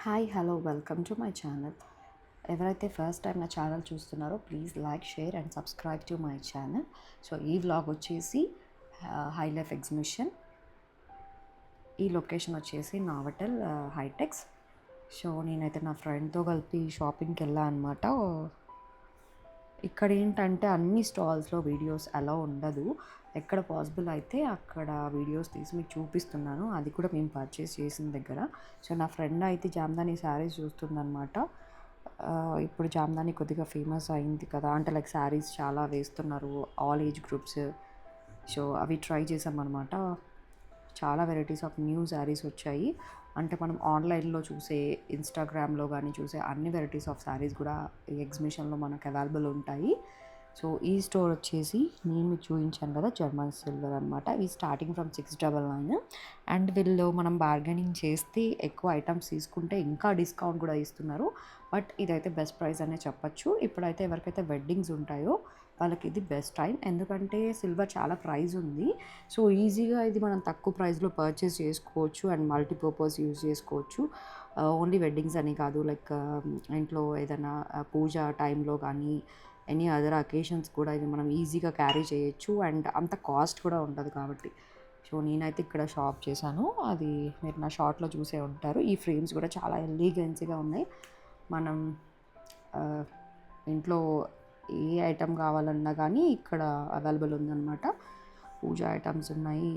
Hi hello welcome to my channel. ఎవరైతే first time నా channel చూస్తున్నారో please like share and subscribe to my channel. So ఈ vlog వచ్చేసి high life exhibition. ఈ location వచ్చేసి నావటల్ HITEX. So నేనైతే నా ఫ్రెండ్తో కలిపి షాపింగ్కి వెళ్ళాను అనమాట. ఇక్కడ ఏంటంటే అన్ని స్టాల్స్లో వీడియోస్ అలా ఉండదు. ఎక్కడ పాసిబుల్ అయితే అక్కడ వీడియోస్ తీసి మీకు చూపిస్తున్నాను, అది కూడా మేము పర్చేస్ చేసిన దగ్గర. సో నా ఫ్రెండ్ అయితే జామ్దాని శారీస్ చూస్తుందన్నమాట. ఇప్పుడు జామ్దాని కొద్దిగా ఫేమస్ అయింది కదా, అంటే లైక్ శారీస్ చాలా వేస్తున్నారు ఆల్ ఏజ్ గ్రూప్స్. సో అవి ట్రై చేసామన్నమాట. చాలా వెరైటీస్ ఆఫ్ న్యూ శారీస్ వచ్చాయి. అంటే మనం ఆన్లైన్లో చూసే, ఇన్స్టాగ్రామ్లో కానీ చూసే అన్ని వెరైటీస్ ఆఫ్ శారీస్ కూడా ఈ ఎగ్జిబిషన్లో మనకు అవైలబుల్ ఉంటాయి. సో ఈ స్టోర్ వచ్చేసి నేను మీకు చూపించాను కదా, జర్మన్ సిల్వర్ అనమాట. ఇవి స్టార్టింగ్ ఫ్రమ్ 699. అండ్ వీళ్ళు మనం బార్గెనింగ్ చేస్తే ఎక్కువ ఐటమ్స్ తీసుకుంటే ఇంకా డిస్కౌంట్ కూడా ఇస్తున్నారు. బట్ ఇదైతే బెస్ట్ ప్రైస్ అనే చెప్పచ్చు. ఇప్పుడైతే ఎవరికైతే వెడ్డింగ్స్ ఉంటాయో వాళ్ళకి ఇది బెస్ట్ టైం, ఎందుకంటే సిల్వర్ చాలా ప్రైస్ ఉంది. సో ఈజీగా ఇది మనం తక్కువ ప్రైస్లో పర్చేస్ చేసుకోవచ్చు అండ్ మల్టీపర్పస్ యూజ్ చేసుకోవచ్చు. ఓన్లీ వెడ్డింగ్స్ అని కాదు, లైక్ ఇంట్లో ఏదైనా పూజ టైంలో కానీ ఎనీ అదర్ అకేషన్స్ కూడా ఇది మనం ఈజీగా క్యారీ చేయొచ్చు అండ్ అంత కాస్ట్ కూడా ఉండదు కాబట్టి. సో నేనైతే ఇక్కడ షాప్ చేశాను, అది మీరు నా షార్ట్లో చూసే ఉంటారు. ఈ ఫ్రేమ్స్ కూడా చాలా ఎలిగెన్సీగా ఉన్నాయి. మనం ఇంట్లో ఏ ఐటెం కావాలన్నా కానీ ఇక్కడ అవైలబుల్ ఉందన్నమాట. పూజ ఐటమ్స్ ఉన్నాయి.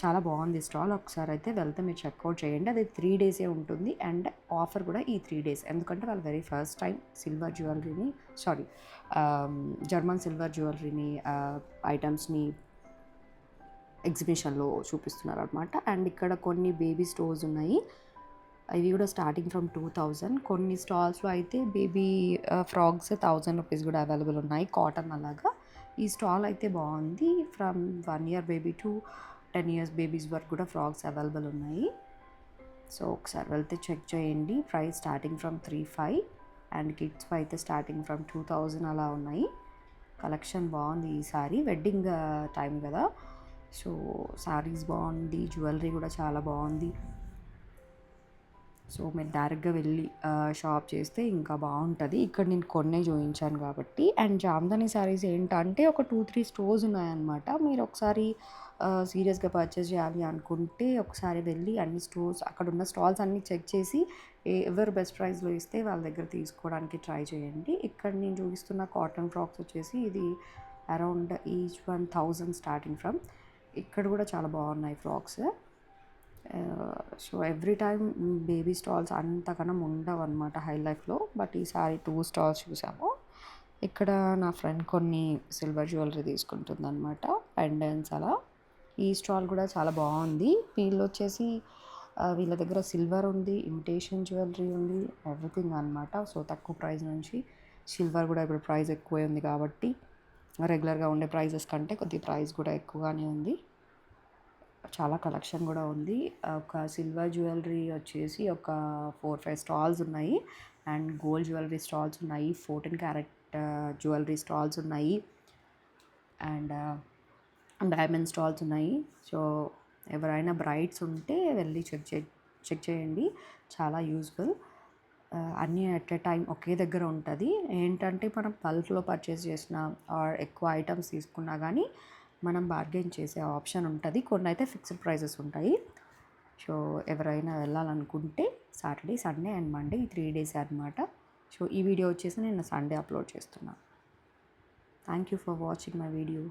చాలా బాగుంది స్టాల్. ఒకసారి అయితే వెళ్తే మీరు చెక్అవుట్ చేయండి. అది 3 డేసే ఉంటుంది అండ్ ఆఫర్ కూడా ఈ 3 డేస్, ఎందుకంటే వాళ్ళు వెరీ ఫస్ట్ టైం సిల్వర్ జ్యువెలరీని జర్మన్ సిల్వర్ జ్యువెలరీని ఐటమ్స్ని ఎగ్జిబిషన్లో చూపిస్తున్నారు అనమాట. అండ్ ఇక్కడ కొన్ని బేబీ స్టోర్స్ ఉన్నాయి. ఇవి కూడా స్టార్టింగ్ ఫ్రమ్ 2000. కొన్ని స్టాల్స్లో అయితే బేబీ ఫ్రాక్స్ 1000 రూపీస్ కూడా అవైలబుల్ ఉన్నాయి, కాటన్ అలాగా. ఈ స్టాల్ అయితే బాగుంది. From 1 year baby to 10 years babies వరకు కూడా ఫ్రాక్స్ అవైలబుల్ ఉన్నాయి. సో ఒకసారి వెళ్తే చెక్ చేయండి. Price starting from 35 and kids అయితే స్టార్టింగ్ ఫ్రమ్ 2000 అలా ఉన్నాయి. కలెక్షన్ బాగుంది ఈసారి, వెడ్డింగ్ టైం కదా. సో శారీస్ బాగుంది, జ్యువెలరీ కూడా చాలా బాగుంది. సో మీరు డైరెక్ట్గా వెళ్ళి షాప్ చేస్తే ఇంకా బాగుంటుంది. ఇక్కడ నేను కొన్నే చూపించాను కాబట్టి. అండ్ జామ్దాని శారీస్ ఏంటంటే ఒక 2-3 స్టోర్స్ ఉన్నాయన్నమాట. మీరు ఒకసారి సీరియస్గా పర్చేస్ చేయాలి అనుకుంటే ఒకసారి వెళ్ళి అన్ని స్టోర్స్, అక్కడ ఉన్న స్టాల్స్ అన్నీ చెక్ చేసి ఎవరు బెస్ట్ ప్రైస్లో ఇస్తే వాళ్ళ దగ్గర తీసుకోవడానికి ట్రై చేయండి. ఇక్కడ నేను చూపిస్తున్న కాటన్ ఫ్రాక్స్ వచ్చేసి ఇది అరౌండ్ ఈచ్ 1000 స్టార్టింగ్ ఫ్రమ్. ఇక్కడ కూడా చాలా బాగున్నాయి frocks. So every time baby stalls అంతకన్నా ఉండవు అనమాట హై లైఫ్లో. బట్ ఈసారి 2 స్టాల్స్ చూసాము. ఇక్కడ నా ఫ్రెండ్ కొన్ని సిల్వర్ జ్యువెలరీ తీసుకుంటుందన్నమాట, పెండెంట్స్ అలా. ఈ స్టాల్ కూడా చాలా బాగుంది. వీళ్ళు వచ్చేసి వీళ్ళ దగ్గర సిల్వర్ ఉంది, ఇమిటేషన్ జ్యువెలరీ ఉంది, ఎవ్రీథింగ్ అనమాట. సో తక్కువ ప్రైస్ నుంచి. సిల్వర్ కూడా ఇప్పుడు ప్రైస్ ఎక్కువే ఉంది కాబట్టి రెగ్యులర్గా ఉండే ప్రైజెస్ కంటే కొద్ది ప్రైస్ కూడా ఎక్కువగానే ఉంది. చాలా కలెక్షన్ కూడా ఉంది. ఒక సిల్వర్ జ్యువెలరీ వచ్చేసి ఒక 4-5 స్టాల్స్ ఉన్నాయి. అండ్ గోల్డ్ జ్యువెలరీ స్టాల్స్ ఉన్నాయి, 14 క్యారెట్ జ్యువెలరీ స్టాల్స్ ఉన్నాయి, అండ్ డైమండ్ స్టాల్స్ ఉన్నాయి. సో ఎవరైనా బ్రైడ్స్ ఉంటే వెళ్ళి చెక్ చేయండి, చాలా యూస్ఫుల్. అన్నీ అట్ ఎ టైం ఒకే దగ్గర ఉంటుంది. ఏంటంటే మనం బల్క్లో పర్చేస్ చేసిన ఆర్ ఎక్కువ ఐటమ్స్ తీసుకున్నా కానీ మనం బార్గెన్ చేసే ఆప్షన్ ఉంటుంది. కొన్ని అయితే ఫిక్స్డ్ ప్రైజెస్ ఉంటాయి. సో ఎవరైనా వెళ్ళాలనుకుంటే సాటర్డే, సండే అండ్ మండే ఈ 3 డేస్ అనమాట. సో ఈ వీడియో వచ్చేసి నేను సండే అప్లోడ్ చేస్తున్నాను. Thank you for watching my video.